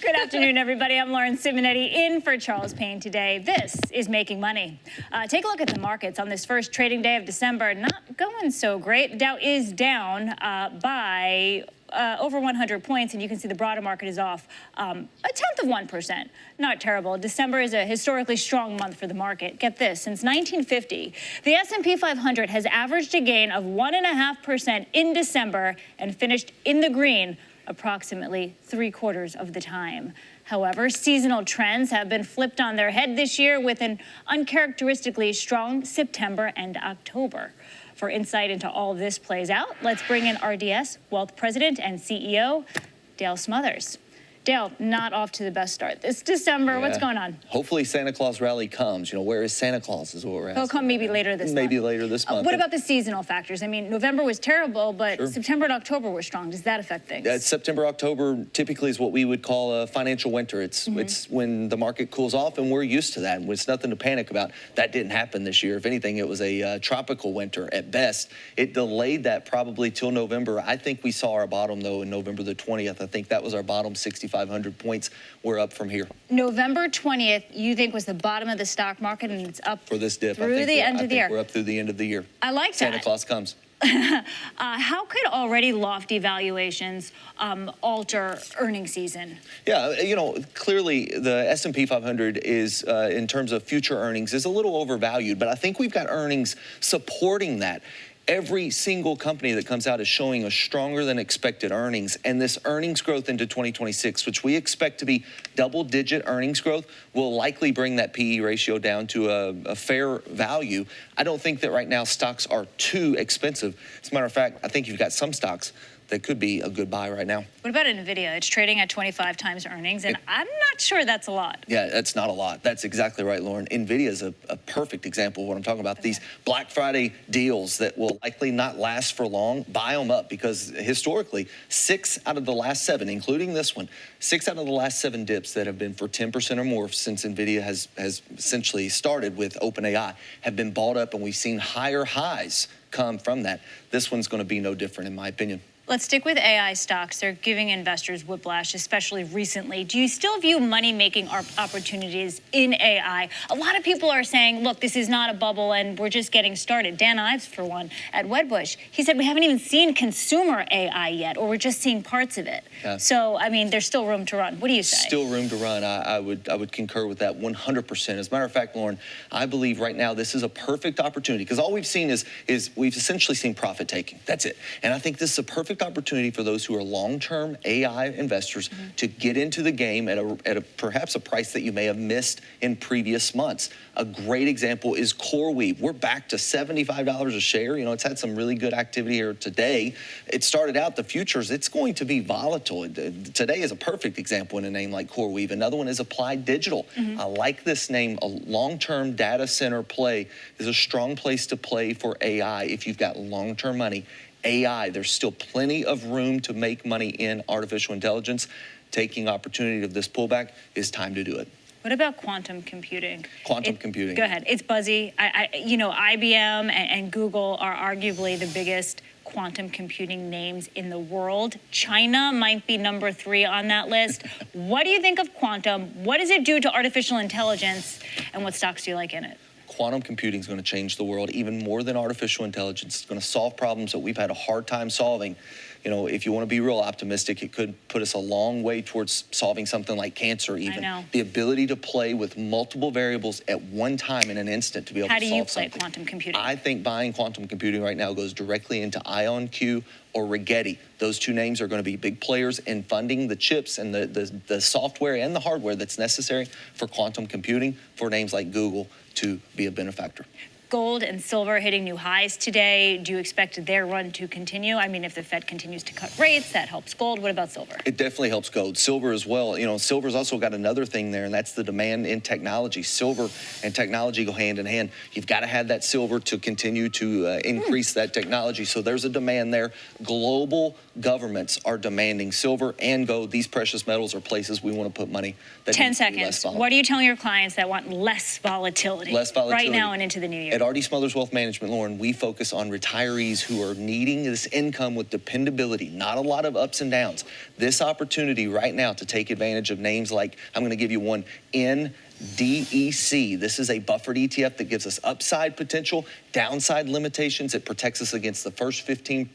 Good afternoon, everybody. I'm Lauren Simonetti in for Charles Payne today. This is Making Money. Take a look at the markets on this first trading day of December. Not going so great. The Dow is down by over 100 points, and you can see the broader market is off a tenth of 1%. Not terrible. December is a historically strong month for the market. Get this, since 1950, the S&P 500 has averaged a gain of 1.5% in December and finished in the green approximately 3/4 of the time. However, seasonal trends have been flipped on their head this year with an uncharacteristically strong September and October. For insight into all of this plays out, let's bring in RDS Wealth President and CEO, Dale Smothers. Dale, not off to the best start this December. Yeah. What's going on? Hopefully Santa Claus Rally comes. You know, where is Santa Claus is what we're asking. He'll come maybe later this month. Maybe later this month. What about the seasonal factors? I mean, November was terrible, but sure. September and October were strong. Does that affect things? September, October typically is what we would call a financial winter. It's when the market cools off, and we're used to that. And it's nothing to panic about. That didn't happen this year. If anything, it was a tropical winter at best. It delayed that probably till November. I think we saw our bottom, though, in November the 20th. I think that was our bottom, 6,500 points. We're up from here. November 20th, you think was the bottom of the stock market, and it's up for this dip through the end of the year. We're up through the end of the year. I like that. Santa Claus comes. How could already lofty valuations alter earnings season? Yeah, you know, clearly the S&P 500 is, in terms of future earnings, is a little overvalued, but I think we've got earnings supporting that. Every single company that comes out is showing a stronger than expected earnings, and this earnings growth into 2026, which we expect to be double-digit earnings growth, will likely bring that PE ratio down to a fair value. I don't think that right now stocks are too expensive. As a matter of fact, I think you've got some stocks that could be a good buy right now. What about Nvidia? It's trading at 25 times earnings, and I'm not sure that's a lot. Yeah, that's not a lot. That's exactly right, Lauren. Nvidia is a perfect example of what I'm talking about. These Black Friday deals that will likely not last for long, buy them up, because historically, 6 out of the last 7, including this one, 6 out of the last 7 dips that have been for 10% or more since Nvidia has essentially started with OpenAI have been bought up, and we've seen higher highs come from that. This one's going to be no different, in my opinion. Let's stick with AI stocks. They're giving investors whiplash, especially recently. Do you still view money-making opportunities in AI? A lot of people are saying, look, this is not a bubble and we're just getting started. Dan Ives, for one, at Wedbush, he said we haven't even seen consumer AI yet, or we're just seeing parts of it. Yeah. So, I mean, there's still room to run. What do you say? Still room to run. I would concur with that 100%. As a matter of fact, Lauren, I believe right now this is a perfect opportunity, because all we've seen is we've essentially seen profit taking. That's it. And I think this is a perfect opportunity for those who are long-term AI investors to get into the game at perhaps a price that you may have missed in previous months. A great example is CoreWeave. We're back to $75 a share. You know, it's had some really good activity here today. It started out the futures. It's going to be volatile. Today is a perfect example in a name like CoreWeave. Another one is Applied Digital. I like this name. A long-term data center play is a strong place to play for AI if you've got long-term money. AI, there's still plenty of room to make money in artificial intelligence. Taking opportunity of this pullback is time to do it. What about quantum computing? Quantum computing. Go ahead. It's buzzy. You know, IBM and Google are arguably the biggest quantum computing names in the world. China might be number 3 on that list. What do you think of quantum? What does it do to artificial intelligence? And what stocks do you like in it? Quantum computing is going to change the world even more than artificial intelligence. It's going to solve problems that we've had a hard time solving. You know, if you want to be real optimistic, it could put us a long way towards solving something like cancer even. I know. The ability to play with multiple variables at one time in an instant to be able to solve something. How do you play quantum computing? I think buying quantum computing right now goes directly into IonQ or Rigetti. Those 2 names are going to be big players in funding the chips and the software and the hardware that's necessary for quantum computing for names like Google to be a benefactor. Gold and silver hitting new highs today. Do you expect their run to continue? I mean, if the Fed continues to cut rates, that helps gold. What about silver? It definitely helps gold. Silver as well. You know, silver's also got another thing there, and that's the demand in technology. Silver and technology go hand in hand. You've got to have that silver to continue to increase that technology. So there's a demand there. Global governments are demanding silver and gold. These precious metals are places we want to put money. That 10 seconds. What are you telling your clients that want less volatility? Less volatility. Right now and into the new year? It RD Smothers Wealth Management, Lauren, we focus on retirees who are needing this income with dependability, not a lot of ups and downs. This opportunity right now to take advantage of names like, I'm going to give you one, NDEC. This is a buffered ETF that gives us upside potential, downside limitations. It protects us against the first 15%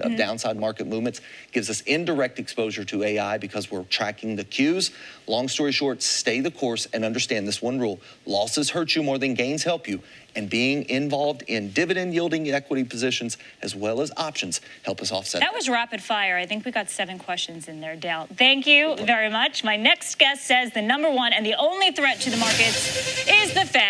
of downside market movements, gives us indirect exposure to AI because we're tracking the cues. Long story short, stay the course and understand this one rule: losses hurt you more than gains help you. And being involved in dividend yielding equity positions as well as options help us offset that. Was rapid fire. I think we got 7 questions in there, Dale. Thank you very much. My next guest says the #1 and the only threat to the markets is the Fed.